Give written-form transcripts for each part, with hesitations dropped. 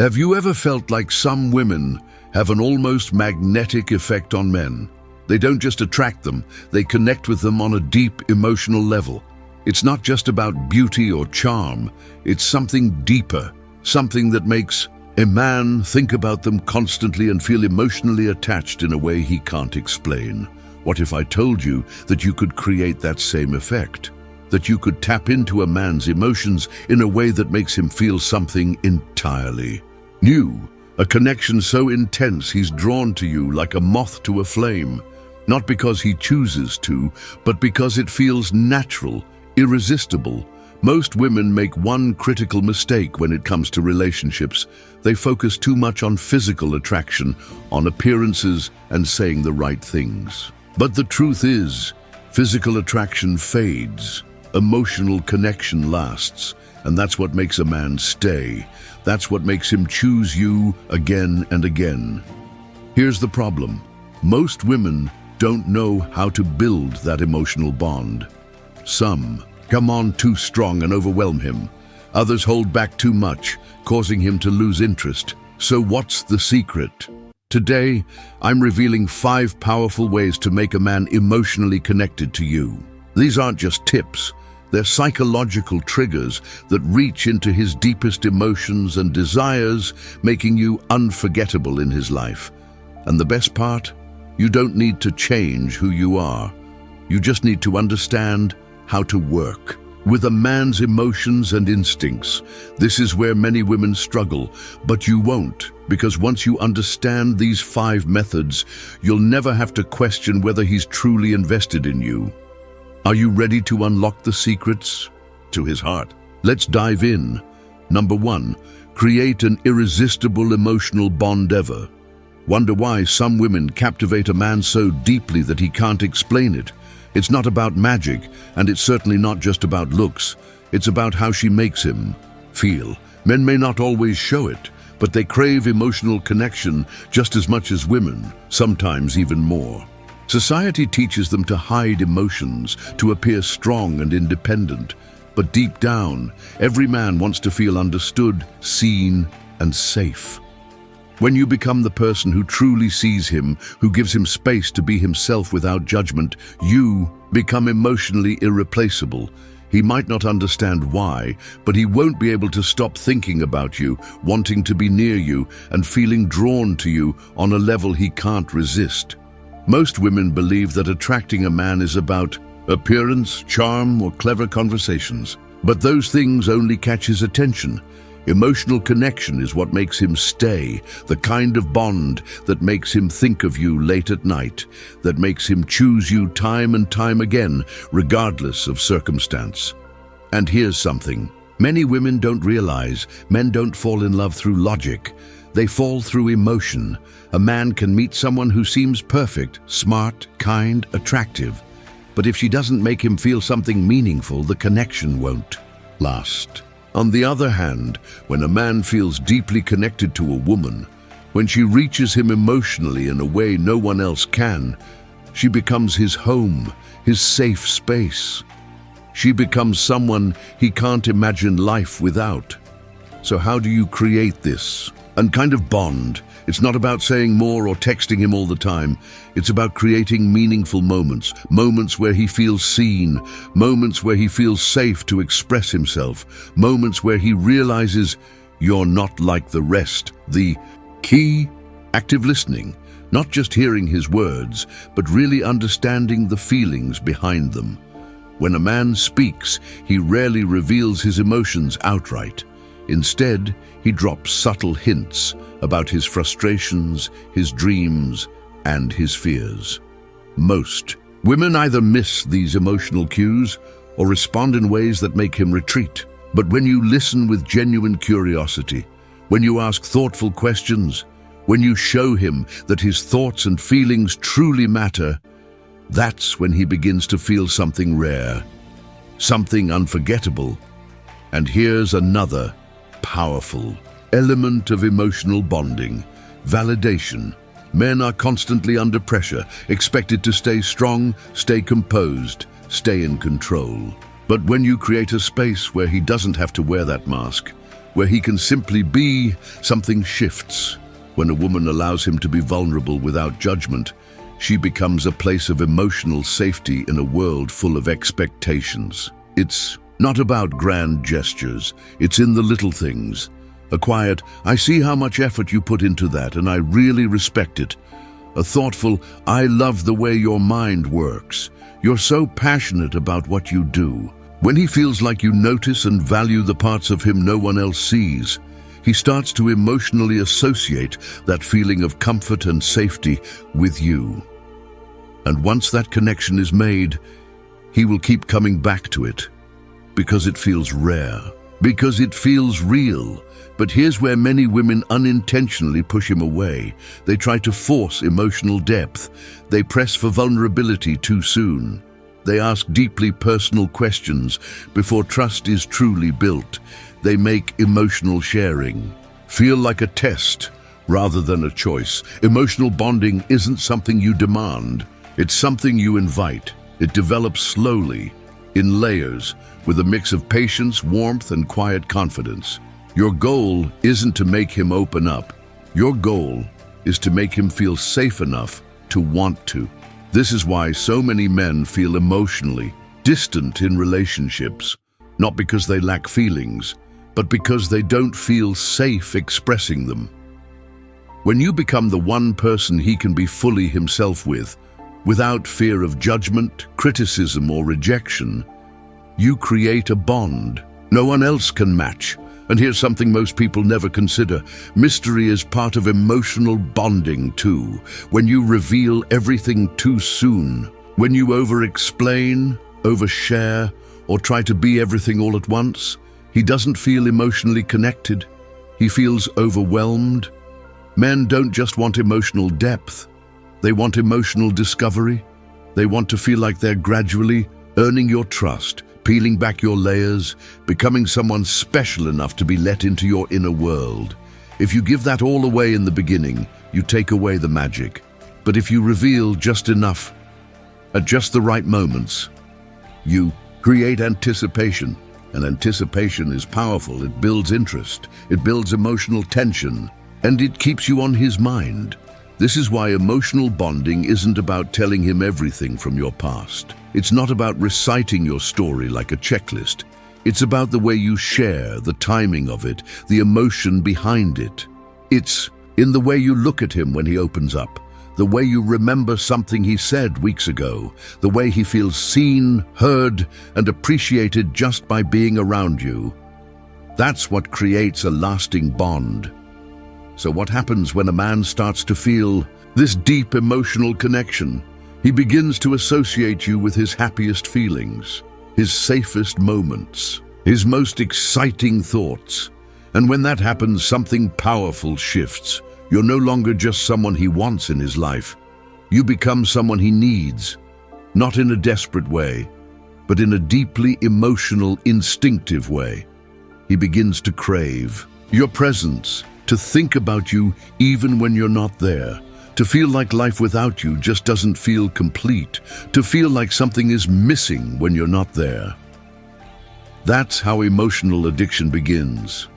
Have you ever felt like some women have an almost magnetic effect on men? They don't just attract them, they connect with them on a deep emotional level. It's not just about beauty or charm, it's something deeper, something that makes a man think about them constantly and feel emotionally attached in a way he can't explain. What if I told you that you could create that same effect? That you could tap into a man's emotions in a way that makes him feel something entirely new, a connection so intense he's drawn to you like a moth to a flame, not because he chooses to, but because it feels natural, irresistible. Most women make one critical mistake when it comes to relationships. They focus too much on physical attraction, on appearances, and saying the right things. But the truth is, physical attraction fades. Emotional connection lasts, and that's what makes a man stay. That's what makes him choose you again and again. Here's the problem. Most women don't know how to build that emotional bond. Some come on too strong and overwhelm him. Others hold back too much, causing him to lose interest. So what's the secret? Today, I'm revealing 5 powerful ways to make a man emotionally connected to you. These aren't just tips. They're psychological triggers that reach into his deepest emotions and desires, making you unforgettable in his life. And the best part? You don't need to change who you are. You just need to understand how to work with a man's emotions and instincts. This is where many women struggle, but you won't, because once you understand these 5 methods, you'll never have to question whether he's truly invested in you. Are you ready to unlock the secrets to his heart? Let's dive in. Number 1, create an irresistible emotional bond ever. Wonder why some women captivate a man so deeply that he can't explain it? It's not about magic, and it's certainly not just about looks. It's about how she makes him feel. Men may not always show it, but they crave emotional connection just as much as women, sometimes even more. Society teaches them to hide emotions, to appear strong and independent. But deep down, every man wants to feel understood, seen, and safe. When you become the person who truly sees him, who gives him space to be himself without judgment, you become emotionally irreplaceable. He might not understand why, but he won't be able to stop thinking about you, wanting to be near you, and feeling drawn to you on a level he can't resist. Most women believe that attracting a man is about appearance, charm, or clever conversations. But those things only catch his attention. Emotional connection is what makes him stay, the kind of bond that makes him think of you late at night, that makes him choose you time and time again, regardless of circumstance. And here's something. Many women don't realize men don't fall in love through logic. They fall through emotion. A man can meet someone who seems perfect, smart, kind, attractive. But if she doesn't make him feel something meaningful, the connection won't last. On the other hand, when a man feels deeply connected to a woman, when she reaches him emotionally in a way no one else can, she becomes his home, his safe space. She becomes someone he can't imagine life without. So how do you create this kind of bond? It's not about saying more or texting him all the time. It's about creating meaningful moments, moments where he feels seen, moments where he feels safe to express himself, moments where he realizes you're not like the rest. The key, active listening, not just hearing his words, but really understanding the feelings behind them. When a man speaks, he rarely reveals his emotions outright. Instead, he drops subtle hints about his frustrations, his dreams, and his fears. Most women either miss these emotional cues or respond in ways that make him retreat. But when you listen with genuine curiosity, when you ask thoughtful questions, when you show him that his thoughts and feelings truly matter, that's when he begins to feel something rare, something unforgettable. And here's another powerful element of emotional bonding: validation. Men are constantly under pressure, expected to stay strong, stay composed, stay in control. But when you create a space where he doesn't have to wear that mask, where he can simply be, something shifts. When a woman allows him to be vulnerable without judgment, she becomes a place of emotional safety in a world full of expectations. It's not about grand gestures, it's in the little things. A quiet, "I see how much effort you put into that and I really respect it." A thoughtful, "I love the way your mind works. You're so passionate about what you do." When he feels like you notice and value the parts of him no one else sees, he starts to emotionally associate that feeling of comfort and safety with you. And once that connection is made, he will keep coming back to it, because it feels rare, because it feels real. But here's where many women unintentionally push him away. They try to force emotional depth. They press for vulnerability too soon. They ask deeply personal questions before trust is truly built. They make emotional sharing feel like a test rather than a choice. Emotional bonding isn't something you demand. It's something you invite. It develops slowly, in layers, with a mix of patience, warmth, and quiet confidence. Your goal isn't to make him open up. Your goal is to make him feel safe enough to want to. This is why so many men feel emotionally distant in relationships, not because they lack feelings, but because they don't feel safe expressing them. When you become the one person he can be fully himself with, without fear of judgment, criticism, or rejection, you create a bond no one else can match. And here's something most people never consider. Mystery is part of emotional bonding too. When you reveal everything too soon, when you over-explain, overshare, or try to be everything all at once, he doesn't feel emotionally connected. He feels overwhelmed. Men don't just want emotional depth. They want emotional discovery. They want to feel like they're gradually earning your trust, peeling back your layers, becoming someone special enough to be let into your inner world. If you give that all away in the beginning, you take away the magic. But if you reveal just enough, at just the right moments, you create anticipation. And anticipation is powerful. It builds interest, it builds emotional tension, and it keeps you on his mind. This is why emotional bonding isn't about telling him everything from your past. It's not about reciting your story like a checklist. It's about the way you share, the timing of it, the emotion behind it. It's in the way you look at him when he opens up, the way you remember something he said weeks ago, the way he feels seen, heard, and appreciated just by being around you. That's what creates a lasting bond. So what happens when a man starts to feel this deep emotional connection? He begins to associate you with his happiest feelings, his safest moments, his most exciting thoughts. And when that happens, something powerful shifts. You're no longer just someone he wants in his life. You become someone he needs, not in a desperate way, but in a deeply emotional, instinctive way. He begins to crave your presence, to think about you even when you're not there, to feel like life without you just doesn't feel complete, to feel like something is missing when you're not there. That's how emotional addiction begins,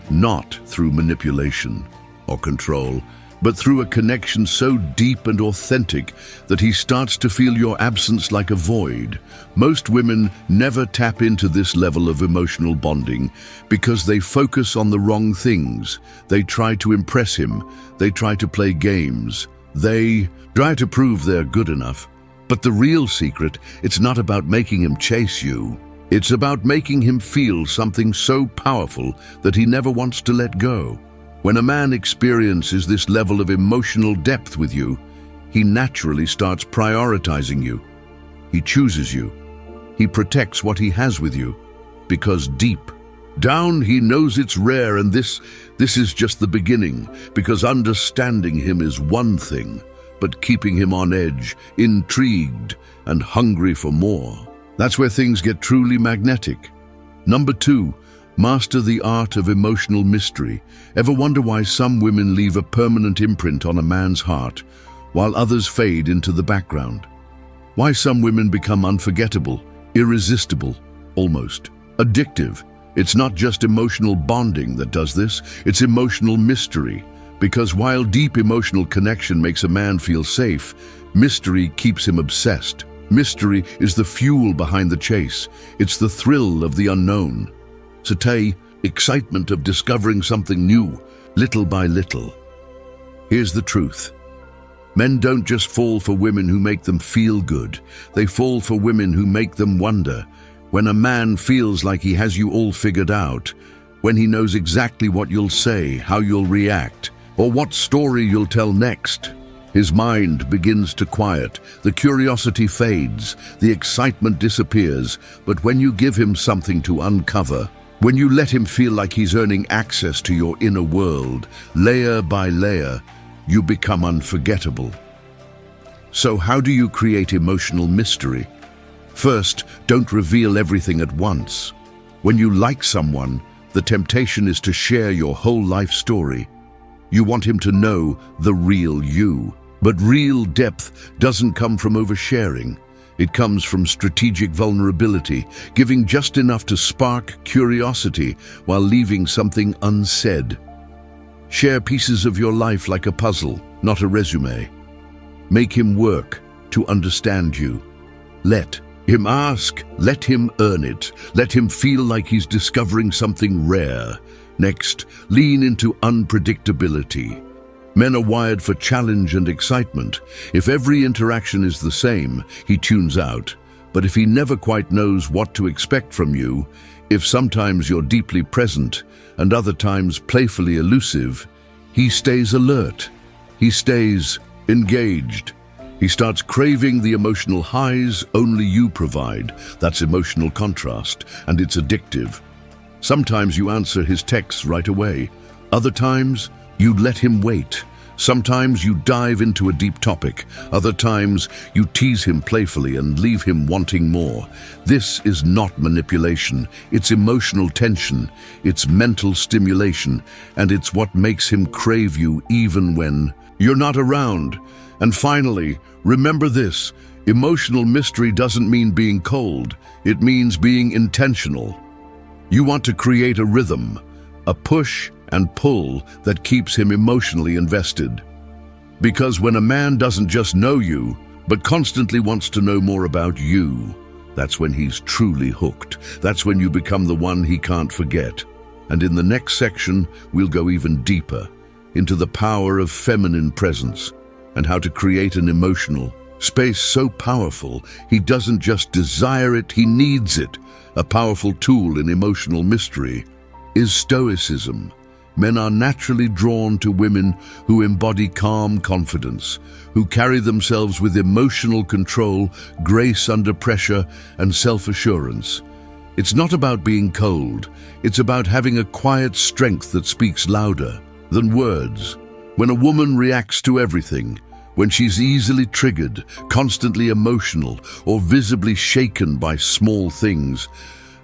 not through manipulation or control, but through a connection so deep and authentic that he starts to feel your absence like a void. Most women never tap into this level of emotional bonding because they focus on the wrong things. They try to impress him. They try to play games. They try to prove they're good enough. But the real secret, it's not about making him chase you. It's about making him feel something so powerful that he never wants to let go. When a man experiences this level of emotional depth with you, he naturally starts prioritizing you. He chooses you. He protects what he has with you, because deep down he knows it's rare, and this is just the beginning, because understanding him is one thing, but keeping him on edge, intrigued, and hungry for more. That's where things get truly magnetic. Number 2, master the art of emotional mystery. Ever wonder why some women leave a permanent imprint on a man's heart, while others fade into the background? Why some women become unforgettable, irresistible, almost addictive? It's not just emotional bonding that does this, it's emotional mystery. Because while deep emotional connection makes a man feel safe, mystery keeps him obsessed. Mystery is the fuel behind the chase. It's the thrill of the unknown. Sate, excitement of discovering something new, little by little. Here's the truth. Men don't just fall for women who make them feel good. They fall for women who make them wonder. When a man feels like he has you all figured out, when he knows exactly what you'll say, how you'll react, or what story you'll tell next, his mind begins to quiet, the curiosity fades, the excitement disappears. But when you give him something to uncover, when you let him feel like he's earning access to your inner world, layer by layer, you become unforgettable. So how do you create emotional mystery? First, don't reveal everything at once. When you like someone, the temptation is to share your whole life story. You want him to know the real you. But real depth doesn't come from oversharing. It comes from strategic vulnerability, giving just enough to spark curiosity while leaving something unsaid. Share pieces of your life like a puzzle, not a resume. Make him work to understand you. Let him ask, let him earn it. Let him feel like he's discovering something rare. Next, lean into unpredictability. Men are wired for challenge and excitement. If every interaction is the same, he tunes out. But if he never quite knows what to expect from you, if sometimes you're deeply present and other times playfully elusive, he stays alert. He stays engaged. He starts craving the emotional highs only you provide. That's emotional contrast, and it's addictive. Sometimes you answer his texts right away. Other times, you let him wait. Sometimes you dive into a deep topic. Other times, you tease him playfully and leave him wanting more. This is not manipulation. It's emotional tension. It's mental stimulation. And it's what makes him crave you even when you're not around. And finally, remember this. Emotional mystery doesn't mean being cold. It means being intentional. You want to create a rhythm, a push and pull that keeps him emotionally invested. Because when a man doesn't just know you, but constantly wants to know more about you, that's when he's truly hooked. That's when you become the one he can't forget. And in the next section, we'll go even deeper into the power of feminine presence and how to create an emotional space so powerful he doesn't just desire it, he needs it. A powerful tool in emotional mystery is stoicism. Men are naturally drawn to women who embody calm confidence, who carry themselves with emotional control, grace under pressure, and self-assurance. It's not about being cold, it's about having a quiet strength that speaks louder than words. When a woman reacts to everything, when she's easily triggered, constantly emotional, or visibly shaken by small things,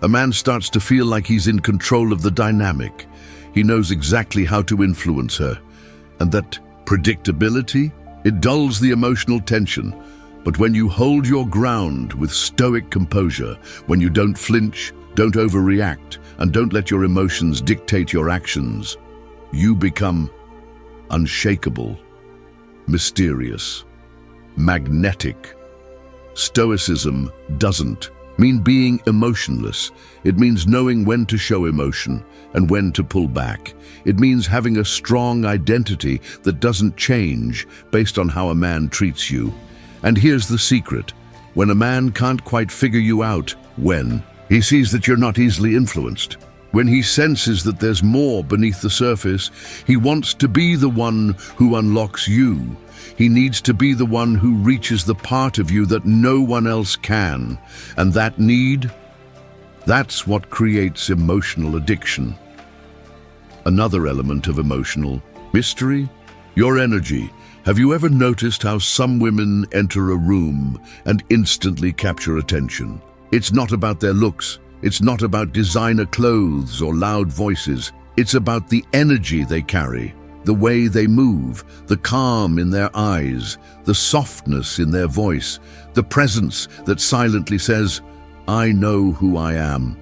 a man starts to feel like he's in control of the dynamic. He knows exactly how to influence her. And that predictability, it dulls the emotional tension. But when you hold your ground with stoic composure, when you don't flinch, don't overreact, and don't let your emotions dictate your actions, you become unshakable, mysterious, magnetic. Stoicism doesn't mean being emotionless. It means knowing when to show emotion and when to pull back. It means having a strong identity that doesn't change based on how a man treats you. And here's the secret. When a man can't quite figure you out, when he sees that you're not easily influenced, when he senses that there's more beneath the surface, he wants to be the one who unlocks you. He needs to be the one who reaches the part of you that no one else can. And that need, that's what creates emotional addiction. Another element of emotional mystery, your energy. Have you ever noticed how some women enter a room and instantly capture attention? It's not about their looks. It's not about designer clothes or loud voices. It's about the energy they carry, the way they move, the calm in their eyes, the softness in their voice, the presence that silently says, "I know who I am."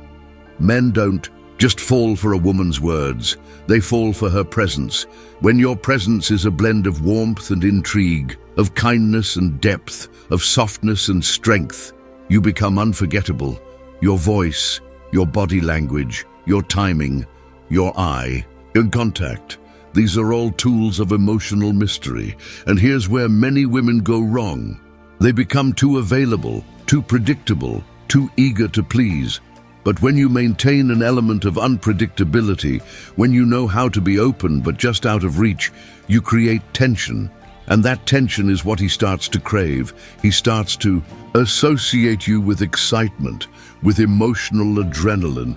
Men don't just fall for a woman's words. They fall for her presence. When your presence is a blend of warmth and intrigue, of kindness and depth, of softness and strength, you become unforgettable. Your voice, your body language, your timing, your eye, your contact. These are all tools of emotional mystery. And here's where many women go wrong. They become too available, too predictable, too eager to please. But when you maintain an element of unpredictability, when you know how to be open but just out of reach, you create tension. And that tension is what he starts to crave. He starts to associate you with excitement, with emotional adrenaline,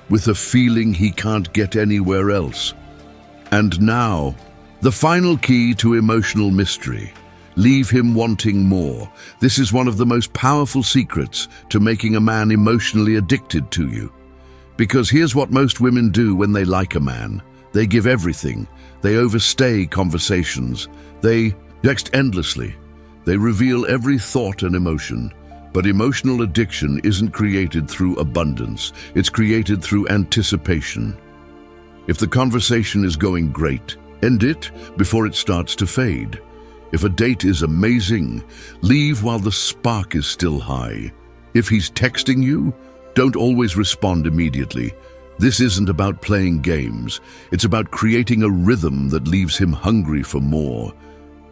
with a feeling he can't get anywhere else. And now, the final key to emotional mystery. Leave him wanting more. This is one of the most powerful secrets to making a man emotionally addicted to you. Because here's what most women do when they like a man. They give everything. They overstay conversations. They text endlessly. They reveal every thought and emotion. But emotional addiction isn't created through abundance. It's created through anticipation. If the conversation is going great, end it before it starts to fade. If a date is amazing, leave while the spark is still high. If he's texting you, don't always respond immediately. This isn't about playing games. It's about creating a rhythm that leaves him hungry for more.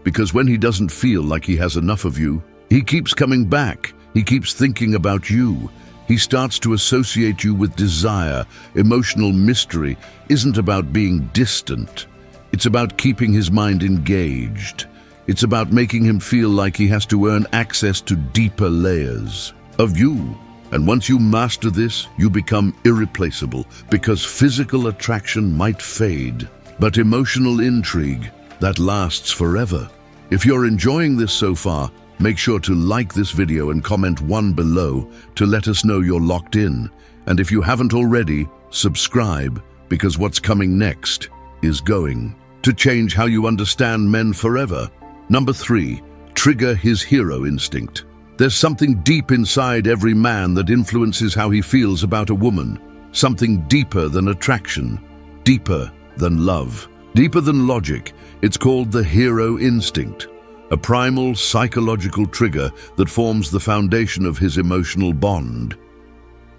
Because when he doesn't feel like he has enough of you, he keeps coming back. He keeps thinking about you. He starts to associate you with desire. Emotional mystery isn't about being distant. It's about keeping his mind engaged. It's about making him feel like he has to earn access to deeper layers of you. And once you master this, you become irreplaceable, because physical attraction might fade, but emotional intrigue, that lasts forever. If you're enjoying this so far, make sure to like this video and comment 1 below to let us know you're locked in. And if you haven't already, subscribe, because what's coming next is going to change how you understand men forever. Number 3, trigger his hero instinct. There's something deep inside every man that influences how he feels about a woman. Something deeper than attraction, deeper than love, deeper than logic. It's called the hero instinct, a primal psychological trigger that forms the foundation of his emotional bond.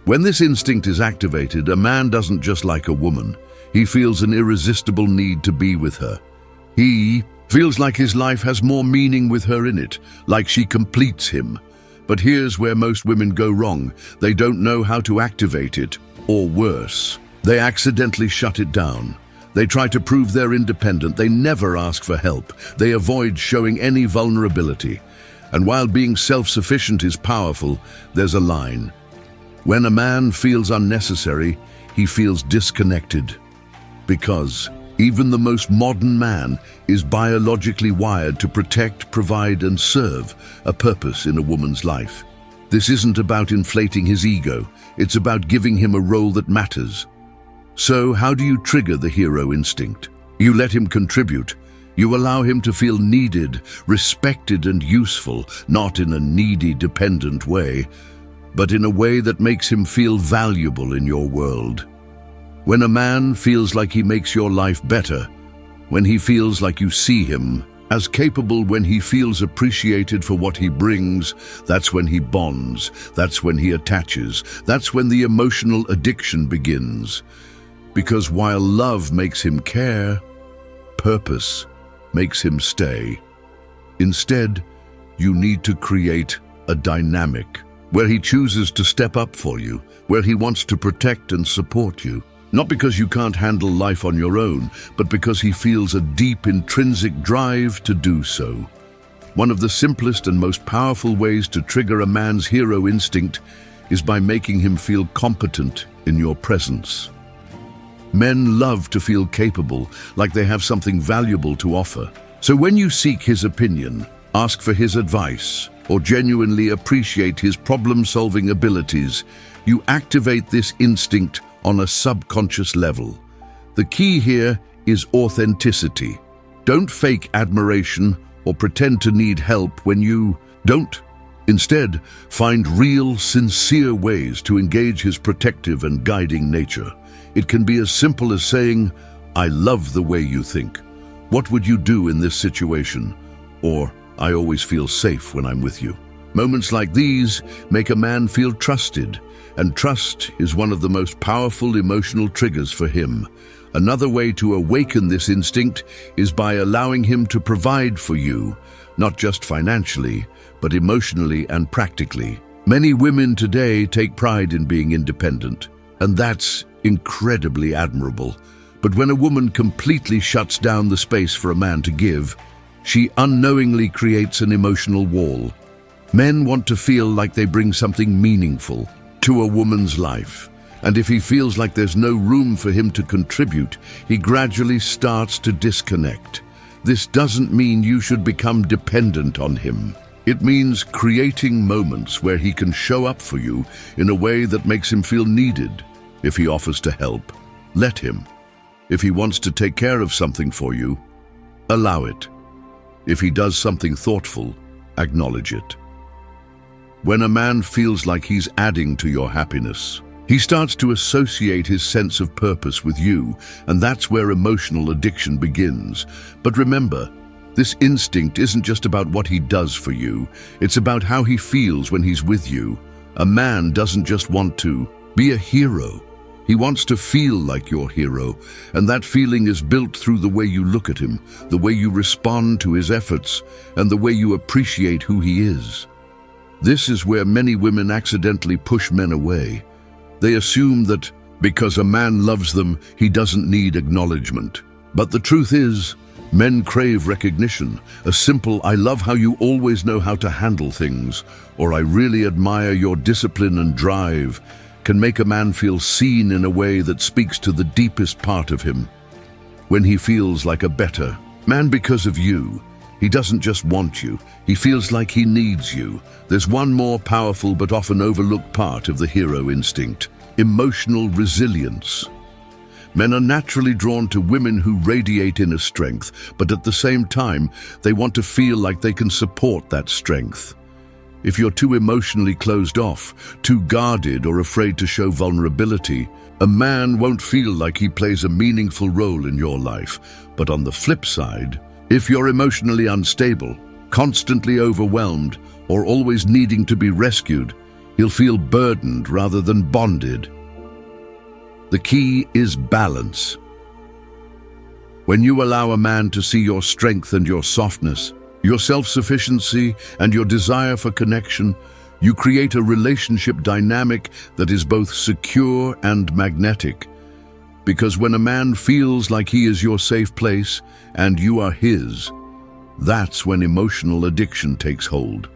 When this instinct is activated, a man doesn't just like a woman. He feels an irresistible need to be with her. He feels like his life has more meaning with her in it, like she completes him. But here's where most women go wrong. They don't know how to activate it, or worse, they accidentally shut it down. They try to prove they're independent. They never ask for help. They avoid showing any vulnerability. And while being self-sufficient is powerful, there's a line. When a man feels unnecessary, he feels disconnected. Because even the most modern man is biologically wired to protect, provide, and serve a purpose in a woman's life. This isn't about inflating his ego. It's about giving him a role that matters. So how do you trigger the hero instinct? You let him contribute. You allow him to feel needed, respected, and useful, not in a needy, dependent way, but in a way that makes him feel valuable in your world. When a man feels like he makes your life better, when he feels like you see him as capable, when he feels appreciated for what he brings, that's when he bonds, that's when he attaches, that's when the emotional addiction begins. Because while love makes him care, purpose makes him stay. Instead, you need to create a dynamic where he chooses to step up for you, where he wants to protect and support you. Not because you can't handle life on your own, but because he feels a deep intrinsic drive to do so. One of the simplest and most powerful ways to trigger a man's hero instinct is by making him feel competent in your presence. Men love to feel capable, like they have something valuable to offer. So when you seek his opinion, ask for his advice, or genuinely appreciate his problem-solving abilities, you activate this instinct on a subconscious level. The key here is authenticity. Don't fake admiration or pretend to need help when you don't. Instead, find real, sincere ways to engage his protective and guiding nature. It can be as simple as saying, "I love the way you think. What would you do in this situation?" Or, "I always feel safe when I'm with you." Moments like these make a man feel trusted, and trust is one of the most powerful emotional triggers for him. Another way to awaken this instinct is by allowing him to provide for you, not just financially, but emotionally and practically. Many women today take pride in being independent, and that's incredibly admirable. But when a woman completely shuts down the space for a man to give, she unknowingly creates an emotional wall. Men want to feel like they bring something meaningful to a woman's life. And if he feels like there's no room for him to contribute, he gradually starts to disconnect. This doesn't mean you should become dependent on him. It means creating moments where he can show up for you in a way that makes him feel needed. If he offers to help, let him. If he wants to take care of something for you, allow it. If he does something thoughtful, acknowledge it. When a man feels like he's adding to your happiness, he starts to associate his sense of purpose with you, and that's where emotional addiction begins. But remember, this instinct isn't just about what he does for you, it's about how he feels when he's with you. A man doesn't just want to be a hero. He wants to feel like your hero, and that feeling is built through the way you look at him, the way you respond to his efforts, and the way you appreciate who he is. This is where many women accidentally push men away. They assume that because a man loves them, he doesn't need acknowledgement. But the truth is, men crave recognition. A simple, "I love how you always know how to handle things," or "I really admire your discipline and drive," can make a man feel seen in a way that speaks to the deepest part of him. When he feels like a better man because of you, he doesn't just want you, he feels like he needs you. There's one more powerful but often overlooked part of the hero instinct: emotional resilience. Men are naturally drawn to women who radiate inner strength, but at the same time, they want to feel like they can support that strength. If you're too emotionally closed off, too guarded or afraid to show vulnerability, a man won't feel like he plays a meaningful role in your life. But on the flip side, if you're emotionally unstable, constantly overwhelmed, or always needing to be rescued, he'll feel burdened rather than bonded. The key is balance. When you allow a man to see your strength and your softness, your self-sufficiency and your desire for connection, you create a relationship dynamic that is both secure and magnetic. Because when a man feels like he is your safe place and you are his, that's when emotional addiction takes hold.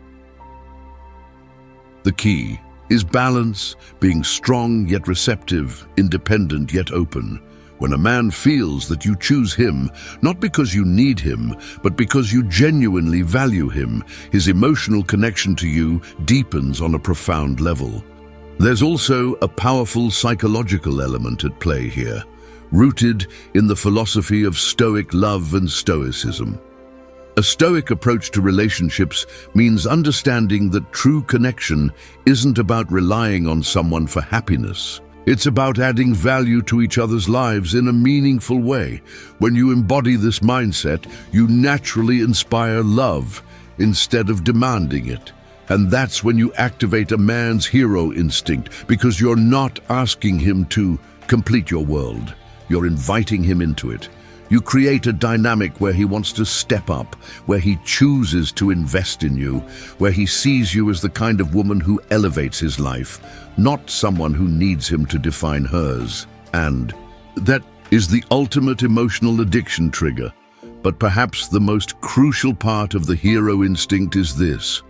The key is balance, being strong yet receptive, independent yet open. When a man feels that you choose him, not because you need him, but because you genuinely value him, his emotional connection to you deepens on a profound level. There's also a powerful psychological element at play here, rooted in the philosophy of Stoic love and Stoicism. A Stoic approach to relationships means understanding that true connection isn't about relying on someone for happiness. It's about adding value to each other's lives in a meaningful way. When you embody this mindset, you naturally inspire love instead of demanding it. And that's when you activate a man's hero instinct, because you're not asking him to complete your world. You're inviting him into it. You create a dynamic where he wants to step up, where he chooses to invest in you, where he sees you as the kind of woman who elevates his life, not someone who needs him to define hers. And that is the ultimate emotional addiction trigger. But perhaps the most crucial part of the hero instinct is this: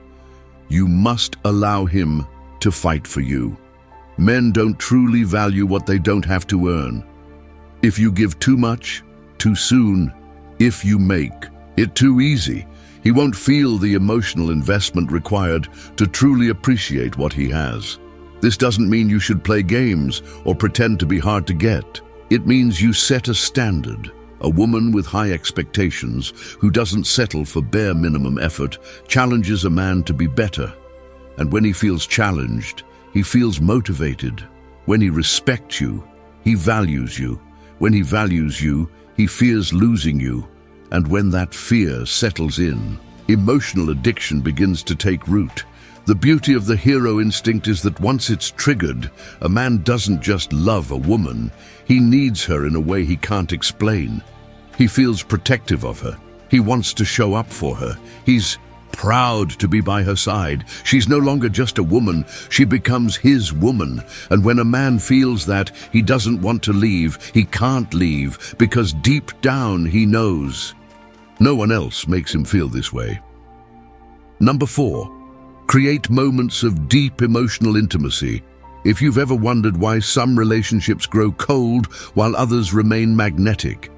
you must allow him to fight for you. Men don't truly value what they don't have to earn. If you give too much, too soon, if you make it too easy, he won't feel the emotional investment required to truly appreciate what he has. This doesn't mean you should play games or pretend to be hard to get. It means you set a standard. A woman with high expectations, who doesn't settle for bare minimum effort, challenges a man to be better. And when he feels challenged, he feels motivated. When he respects you, He values you. When he values you, he fears losing you. And when that fear settles in, emotional addiction begins to take root. The beauty of the hero instinct is that once it's triggered, a man doesn't just love a woman, he needs her in a way he can't explain. He feels protective of her. He wants to show up for her. He's proud to be by her side. She's no longer just a woman, she becomes his woman. And when a man feels that, he doesn't want to leave, he can't leave, because deep down he knows. No one else makes him feel this way. Number 4. Create moments of deep emotional intimacy. If you've ever wondered why some relationships grow cold while others remain magnetic,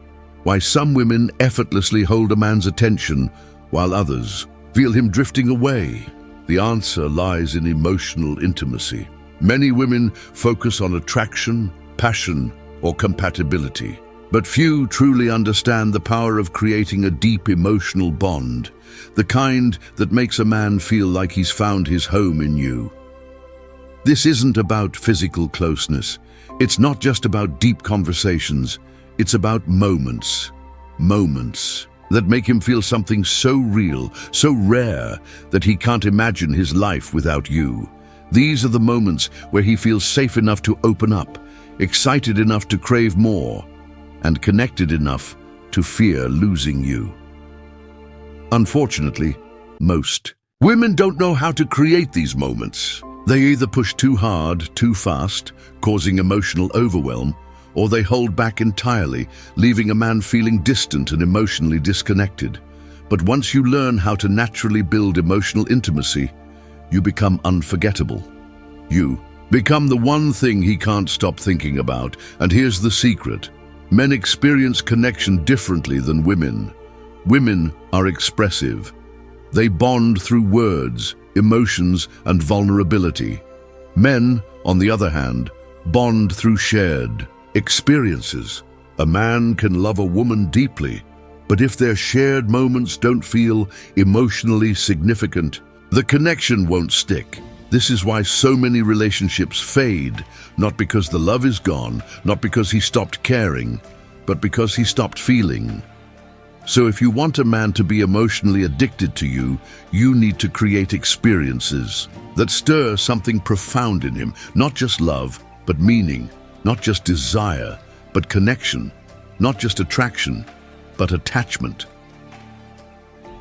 why some women effortlessly hold a man's attention while others feel him drifting away, the answer lies in emotional intimacy. Many women focus on attraction, passion, or compatibility, but few truly understand the power of creating a deep emotional bond, the kind that makes a man feel like he's found his home in you. This isn't about physical closeness. It's not just about deep conversations. It's about moments that make him feel something so real, so rare, that he can't imagine his life without you. These are the moments where he feels safe enough to open up, excited enough to crave more, and connected enough to fear losing you. Unfortunately, most women don't know how to create these moments. They either push too hard, too fast, causing emotional overwhelm, or they hold back entirely, leaving a man feeling distant and emotionally disconnected. But once you learn how to naturally build emotional intimacy, you become unforgettable. You become the one thing he can't stop thinking about. And here's the secret. Men experience connection differently than women. Women are expressive. They bond through words, emotions, and vulnerability. Men, on the other hand, bond through shared experiences. A man can love a woman deeply, but if their shared moments don't feel emotionally significant, the connection won't stick. This is why so many relationships fade, not because the love is gone, not because he stopped caring, but because he stopped feeling. So if you want a man to be emotionally addicted to you, you need to create experiences that stir something profound in him, not just love, but meaning. Not just desire, but connection. Not just attraction, but attachment.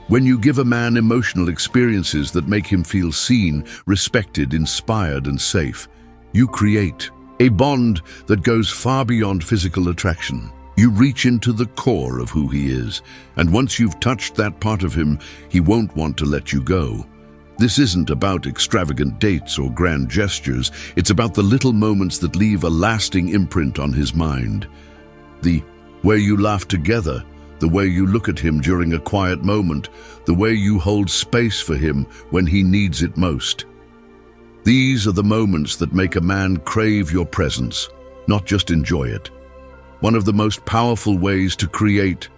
When you give a man emotional experiences that make him feel seen, respected, inspired, and safe, you create a bond that goes far beyond physical attraction. You reach into the core of who he is, and once you've touched that part of him, he won't want to let you go. This isn't about extravagant dates or grand gestures. It's about the little moments that leave a lasting imprint on his mind. The way you laugh together, the way you look at him during a quiet moment, the way you hold space for him when he needs it most. These are the moments that make a man crave your presence, not just enjoy it. One of the most powerful ways to create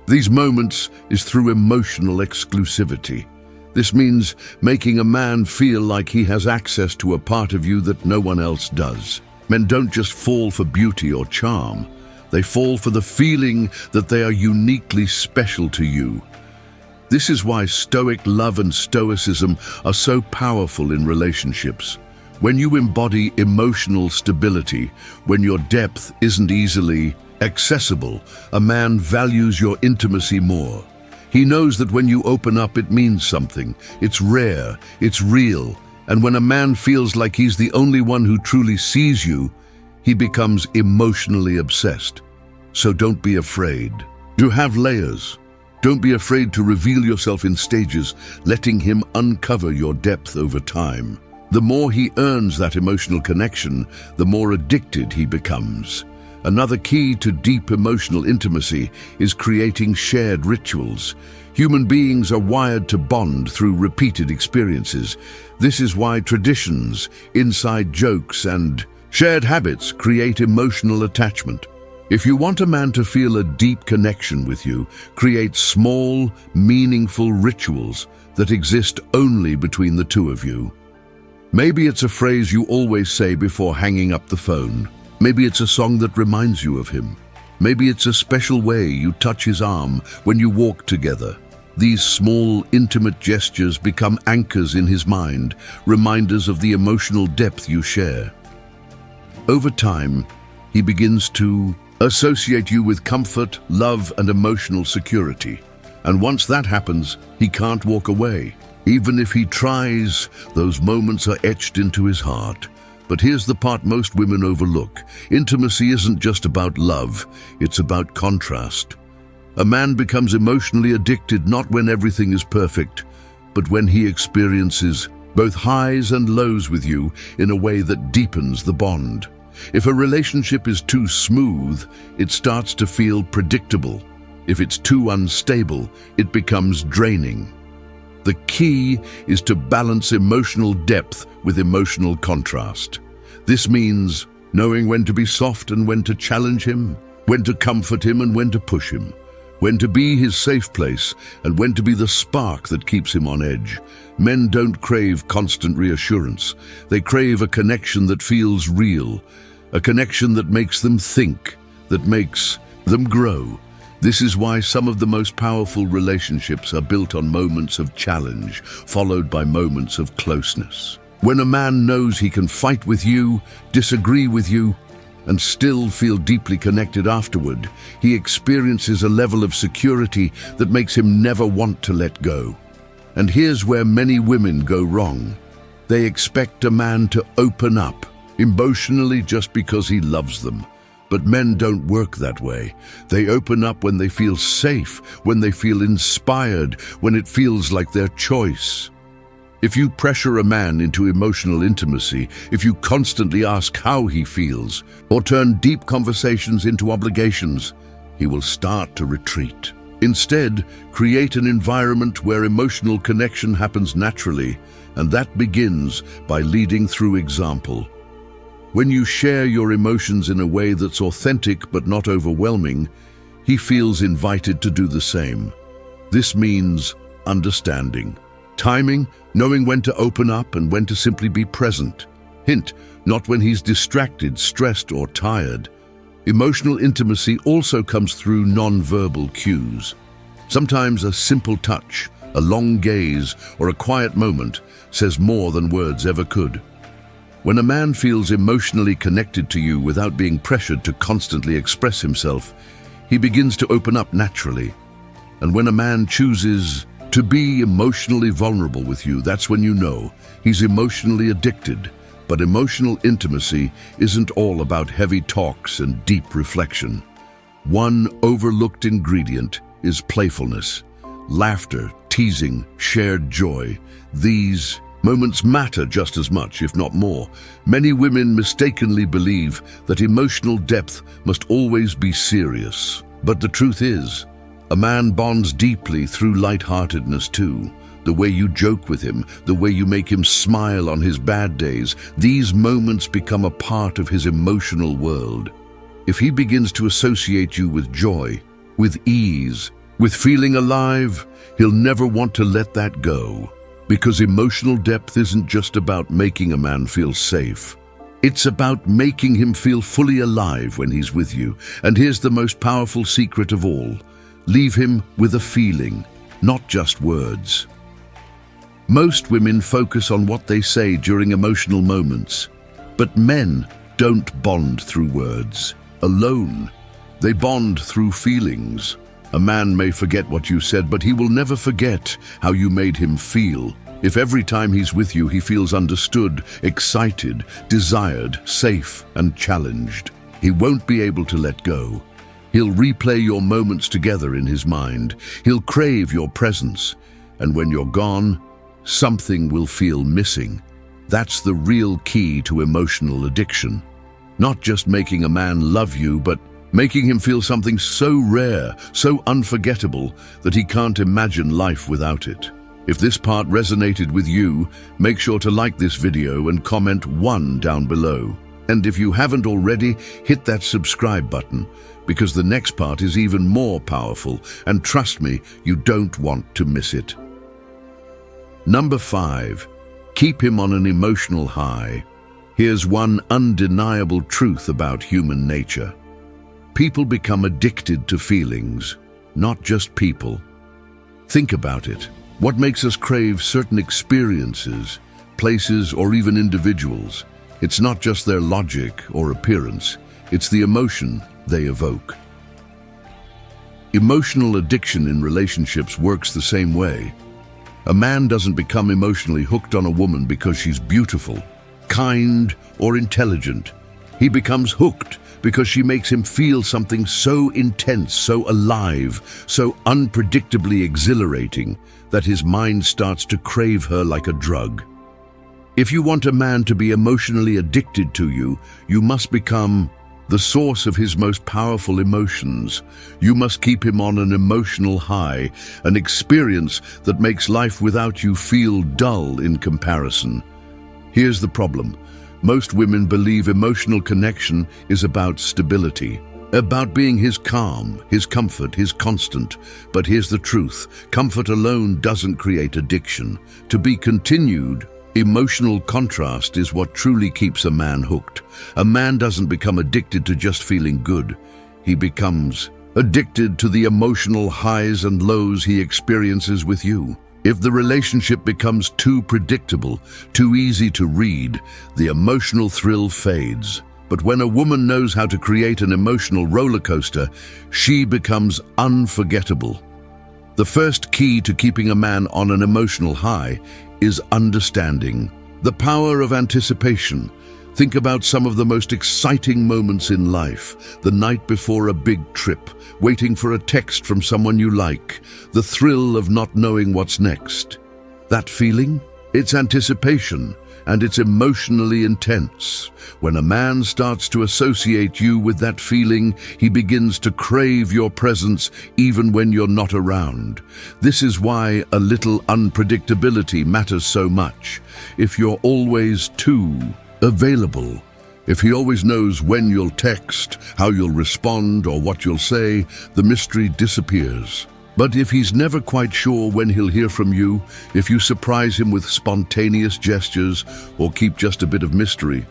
these moments is through emotional exclusivity. This means making a man feel like he has access to a part of you that no one else does. Men don't just fall for beauty or charm. They fall for the feeling that they are uniquely special to you. This is why stoic love and stoicism are so powerful in relationships. When you embody emotional stability, when your depth isn't easily accessible, a man values your intimacy more. He knows that when you open up, it means something. It's rare, it's real, and when a man feels like he's the only one who truly sees you, he becomes emotionally obsessed. So don't be afraid to have layers. Don't be afraid to reveal yourself in stages, letting him uncover your depth over time. The more he earns that emotional connection, the more addicted he becomes. Another key to deep emotional intimacy is creating shared rituals. Human beings are wired to bond through repeated experiences. This is why traditions, inside jokes, and shared habits create emotional attachment. If you want a man to feel a deep connection with you, create small, meaningful rituals that exist only between the two of you. Maybe it's a phrase you always say before hanging up the phone. Maybe it's a song that reminds you of him. Maybe it's a special way you touch his arm when you walk together. These small, intimate gestures become anchors in his mind, reminders of the emotional depth you share. Over time, he begins to associate you with comfort, love, and emotional security. And once that happens, he can't walk away. Even if he tries, those moments are etched into his heart. But here's the part most women overlook. Intimacy isn't just about love, it's about contrast. A man becomes emotionally addicted not when everything is perfect, but when he experiences both highs and lows with you in a way that deepens the bond. If a relationship is too smooth, it starts to feel predictable. If it's too unstable, it becomes draining. The key is to balance emotional depth with emotional contrast. This means knowing when to be soft and when to challenge him, when to comfort him and when to push him, when to be his safe place and when to be the spark that keeps him on edge. Men don't crave constant reassurance. They crave a connection that feels real, a connection that makes them think, that makes them grow. This is why some of the most powerful relationships are built on moments of challenge, followed by moments of closeness. When a man knows he can fight with you, disagree with you, and still feel deeply connected afterward, he experiences a level of security that makes him never want to let go. And here's where many women go wrong. They expect a man to open up emotionally just because he loves them. But men don't work that way. They open up when they feel safe, when they feel inspired, when it feels like their choice. If you pressure a man into emotional intimacy, if you constantly ask how he feels, or turn deep conversations into obligations, he will start to retreat. Instead, create an environment where emotional connection happens naturally, and that begins by leading through example. When you share your emotions in a way that's authentic but not overwhelming, he feels invited to do the same. This means understanding, timing, knowing when to open up and when to simply be present. Hint, not when he's distracted, stressed, or tired. Emotional intimacy also comes through non-verbal cues. Sometimes a simple touch, a long gaze, or a quiet moment says more than words ever could. When a man feels emotionally connected to you without being pressured to constantly express himself, he begins to open up naturally. And when a man chooses to be emotionally vulnerable with you, that's when you know he's emotionally addicted. But emotional intimacy isn't all about heavy talks and deep reflection. One overlooked ingredient is playfulness, laughter, teasing, shared joy. These moments matter just as much, if not more. Many women mistakenly believe that emotional depth must always be serious. But the truth is, a man bonds deeply through lightheartedness too. The way you joke with him, the way you make him smile on his bad days, these moments become a part of his emotional world. If he begins to associate you with joy, with ease, with feeling alive, he'll never want to let that go. Because emotional depth isn't just about making a man feel safe. It's about making him feel fully alive when he's with you. And here's the most powerful secret of all. Leave him with a feeling, not just words. Most women focus on what they say during emotional moments. But men don't bond through words alone. They bond through feelings. A man may forget what you said, but he will never forget how you made him feel. If every time he's with you he feels understood, excited, desired, safe, and challenged, he won't be able to let go. He'll replay your moments together in his mind. He'll crave your presence. And when you're gone, something will feel missing. That's the real key to emotional addiction. Not just making a man love you, but making him feel something so rare, so unforgettable, that he can't imagine life without it. If this part resonated with you, make sure to like this video and comment 1 down below. And if you haven't already, hit that subscribe button, because the next part is even more powerful, and trust me, you don't want to miss it. Number 5. Keep him on an emotional high. Here's one undeniable truth about human nature. People become addicted to feelings, not just people. Think about it. What makes us crave certain experiences, places, or even individuals? It's not just their logic or appearance, it's the emotion they evoke. Emotional addiction in relationships works the same way. A man doesn't become emotionally hooked on a woman because she's beautiful, kind, or intelligent. He becomes hooked because she makes him feel something so intense, so alive, so unpredictably exhilarating that his mind starts to crave her like a drug. If you want a man to be emotionally addicted to you, you must become the source of his most powerful emotions. You must keep him on an emotional high, an experience that makes life without you feel dull in comparison. Here's the problem. Most women believe emotional connection is about stability, about being his calm, his comfort, his constant. But here's the truth. Comfort alone doesn't create addiction. To be continued, emotional contrast is what truly keeps a man hooked. A man doesn't become addicted to just feeling good. He becomes addicted to the emotional highs and lows he experiences with you. If the relationship becomes too predictable, too easy to read, the emotional thrill fades. But when a woman knows how to create an emotional roller coaster, she becomes unforgettable. The first key to keeping a man on an emotional high is understanding. The power of anticipation. Think about some of the most exciting moments in life. The night before a big trip, waiting for a text from someone you like, the thrill of not knowing what's next. That feeling? It's anticipation, and it's emotionally intense. When a man starts to associate you with that feeling, he begins to crave your presence even when you're not around. This is why a little unpredictability matters so much. If you're always too available, if he always knows when you'll text, how you'll respond, or what you'll say, the mystery disappears. But if he's never quite sure when he'll hear from you, if you surprise him with spontaneous gestures or keep just a bit of mystery,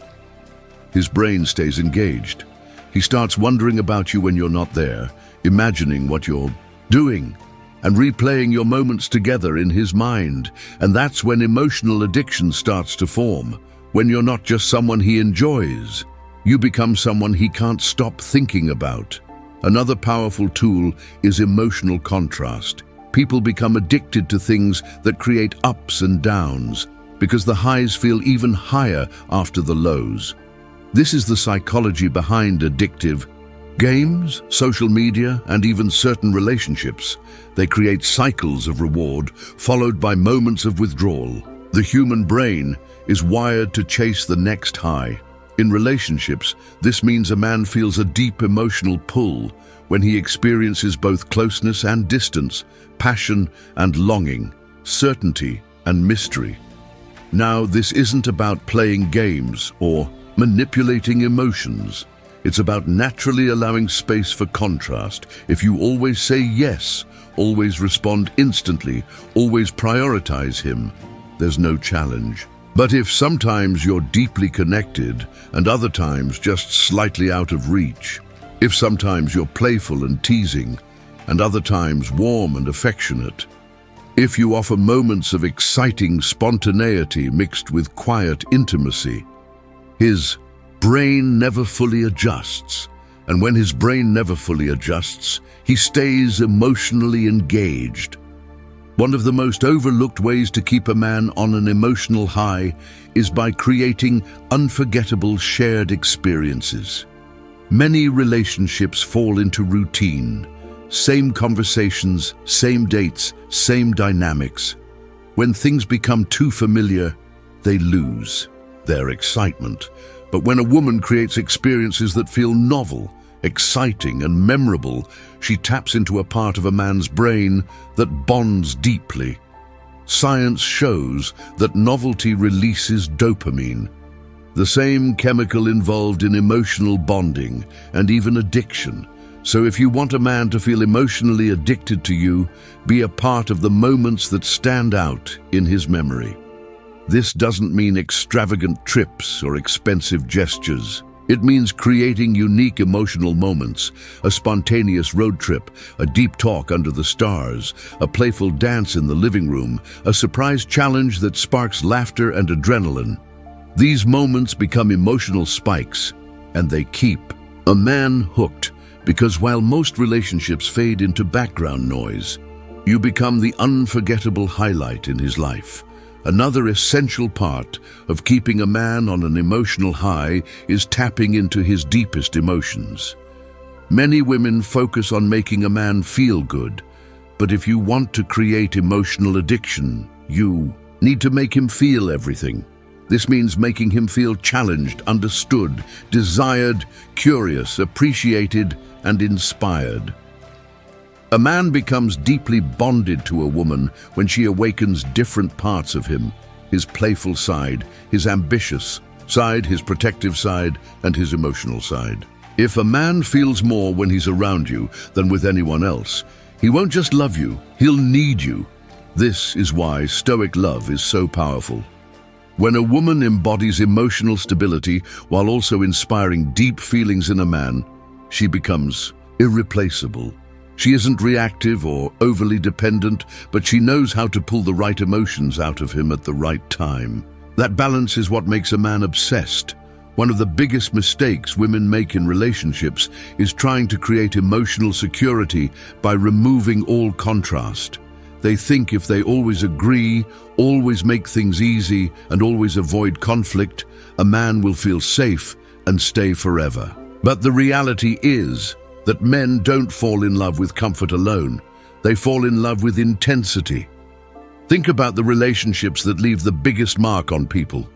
his brain stays engaged. He starts wondering about you when you're not there, imagining what you're doing, and replaying your moments together in his mind. And that's when emotional addiction starts to form. When you're not just someone he enjoys, you become someone he can't stop thinking about. Another powerful tool is emotional contrast. People become addicted to things that create ups and downs because the highs feel even higher after the lows. This is the psychology behind addictive games, social media, and even certain relationships. They create cycles of reward followed by moments of withdrawal. The human brain is wired to chase the next high. In relationships, this means a man feels a deep emotional pull when he experiences both closeness and distance, passion and longing, certainty and mystery. Now, this isn't about playing games or manipulating emotions. It's about naturally allowing space for contrast. If you always say yes, always respond instantly, always prioritize him, there's no challenge. But if sometimes you're deeply connected and other times just slightly out of reach, if sometimes you're playful and teasing and other times warm and affectionate, if you offer moments of exciting spontaneity mixed with quiet intimacy, his brain never fully adjusts. And when his brain never fully adjusts, he stays emotionally engaged. One of the most overlooked ways to keep a man on an emotional high is by creating unforgettable shared experiences. Many relationships fall into routine. Same conversations, same dates, same dynamics. When things become too familiar, they lose their excitement. But when a woman creates experiences that feel novel, exciting and memorable, she taps into a part of a man's brain that bonds deeply. Science shows that novelty releases dopamine, the same chemical involved in emotional bonding and even addiction. So if you want a man to feel emotionally addicted to you, be a part of the moments that stand out in his memory. This doesn't mean extravagant trips or expensive gestures. It means creating unique emotional moments, a spontaneous road trip, a deep talk under the stars, a playful dance in the living room, a surprise challenge that sparks laughter and adrenaline. These moments become emotional spikes, and they keep a man hooked, because while most relationships fade into background noise, you become the unforgettable highlight in his life. Another essential part of keeping a man on an emotional high is tapping into his deepest emotions. Many women focus on making a man feel good, but if you want to create emotional addiction, you need to make him feel everything. This means making him feel challenged, understood, desired, curious, appreciated, and inspired. A man becomes deeply bonded to a woman when she awakens different parts of him: his playful side, his ambitious side, his protective side, and his emotional side. If a man feels more when he's around you than with anyone else, he won't just love you, he'll need you. This is why stoic love is so powerful. When a woman embodies emotional stability while also inspiring deep feelings in a man, she becomes irreplaceable. She isn't reactive or overly dependent, but she knows how to pull the right emotions out of him at the right time. That balance is what makes a man obsessed. One of the biggest mistakes women make in relationships is trying to create emotional security by removing all contrast. They think if they always agree, always make things easy, and always avoid conflict, a man will feel safe and stay forever. But the reality is that men don't fall in love with comfort alone. They fall in love with intensity. Think about the relationships that leave the biggest mark on people.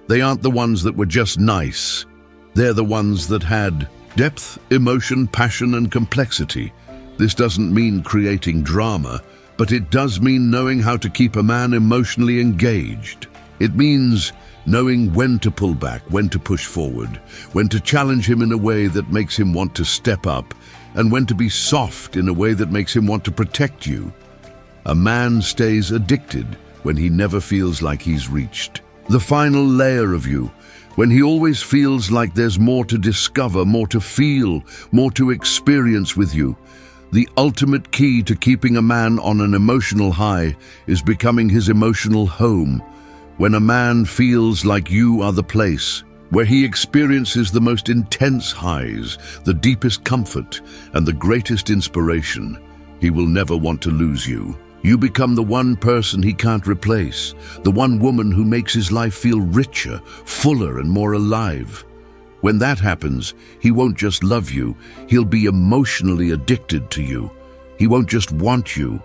They aren't the ones that were just nice. They're the ones that had depth, emotion, passion, and complexity. This doesn't mean creating drama, but it does mean knowing how to keep a man emotionally engaged. It means knowing when to pull back, when to push forward, when to challenge him in a way that makes him want to step up, and when to be soft in a way that makes him want to protect you. A man stays addicted when he never feels like he's reached the final layer of you, when he always feels like there's more to discover, more to feel, more to experience with you. The ultimate key to keeping a man on an emotional high is becoming his emotional home. When a man feels like you are the place where he experiences the most intense highs, the deepest comfort, and the greatest inspiration, he will never want to lose you. You become the one person he can't replace, the one woman who makes his life feel richer, fuller, and more alive. When that happens, he won't just love you, he'll be emotionally addicted to you. He won't just want you,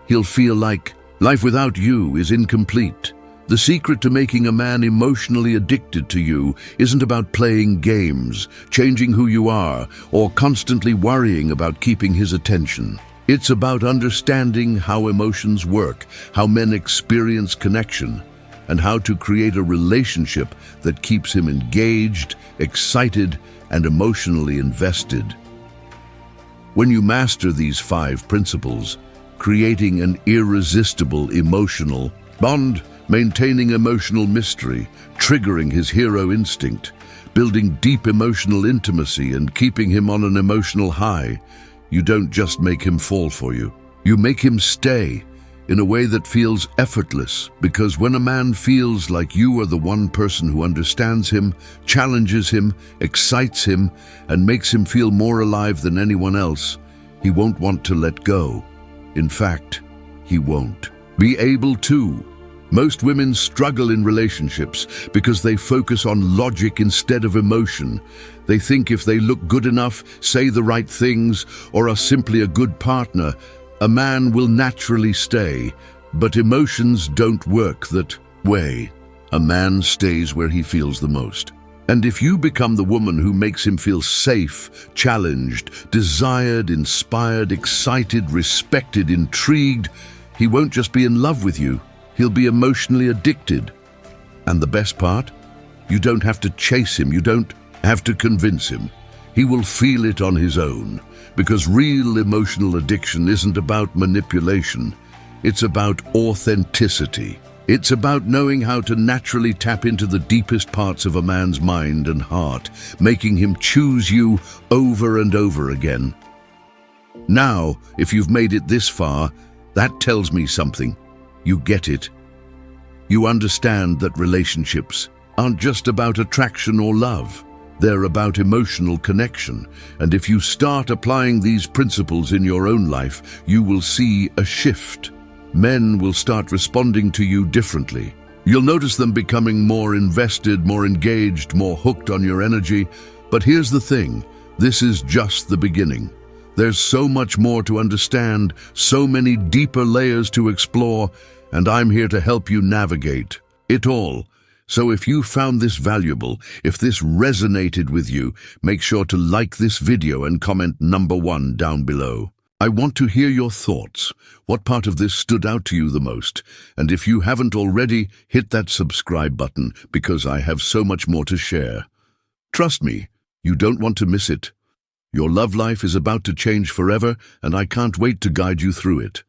he'll feel like life without you is incomplete. The secret to making a man emotionally addicted to you isn't about playing games, changing who you are, or constantly worrying about keeping his attention. It's about understanding how emotions work, how men experience connection, and how to create a relationship that keeps him engaged, excited, and emotionally invested. When you master these 5 principles, creating an irresistible emotional bond, maintaining emotional mystery, triggering his hero instinct, building deep emotional intimacy, and keeping him on an emotional high, you don't just make him fall for you. You make him stay in a way that feels effortless, because when a man feels like you are the one person who understands him, challenges him, excites him, and makes him feel more alive than anyone else, he won't want to let go. In fact, he won't be able to. Most women struggle in relationships because they focus on logic instead of emotion. They think if they look good enough, say the right things, or are simply a good partner, a man will naturally stay. But emotions don't work that way. A man stays where he feels the most. And if you become the woman who makes him feel safe, challenged, desired, inspired, excited, respected, intrigued, he won't just be in love with you. He'll be emotionally addicted. And the best part? You don't have to chase him. You don't have to convince him. He will feel it on his own, because real emotional addiction isn't about manipulation. It's about authenticity. It's about knowing how to naturally tap into the deepest parts of a man's mind and heart, making him choose you over and over again. Now, if you've made it this far, that tells me something. You get it. You understand that relationships aren't just about attraction or love. They're about emotional connection. And if you start applying these principles in your own life, you will see a shift. Men will start responding to you differently. You'll notice them becoming more invested, more engaged, more hooked on your energy. But here's the thing, this is just the beginning. There's so much more to understand, so many deeper layers to explore, and I'm here to help you navigate it all. So if you found this valuable, if this resonated with you, make sure to like this video and comment number 1 down below. I want to hear your thoughts. What part of this stood out to you the most? And if you haven't already, hit that subscribe button because I have so much more to share. Trust me, you don't want to miss it. Your love life is about to change forever, and I can't wait to guide you through it.